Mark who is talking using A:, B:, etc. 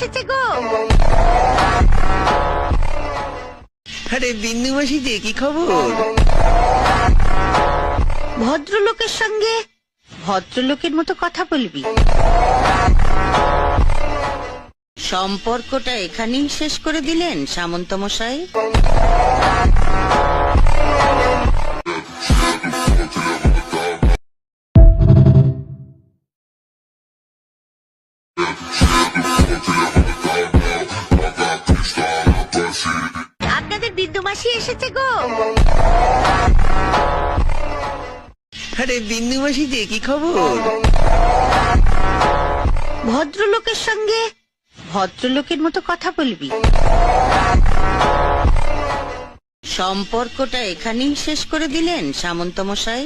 A: এসেছে গো।
B: আরে বিন্দু মাসি যে, কি খবর?
A: ভদ্রলোকের সঙ্গে ভদ্রলোকের মতো কথা বলবি। সম্পর্কটা এখানেই শেষ করে দিলেন সামন্ত মশাই। আপনাদের বিন্দু মাসি এসেছে গো।
B: আরে বিন্দু মাসি যে, কি খবর?
A: ভদ্রলোকের সঙ্গে ভদ্রলোকের মতো কথা বলবি। সম্পর্কটা এখানেই শেষ করে দিলেন সামন্ত মশাই।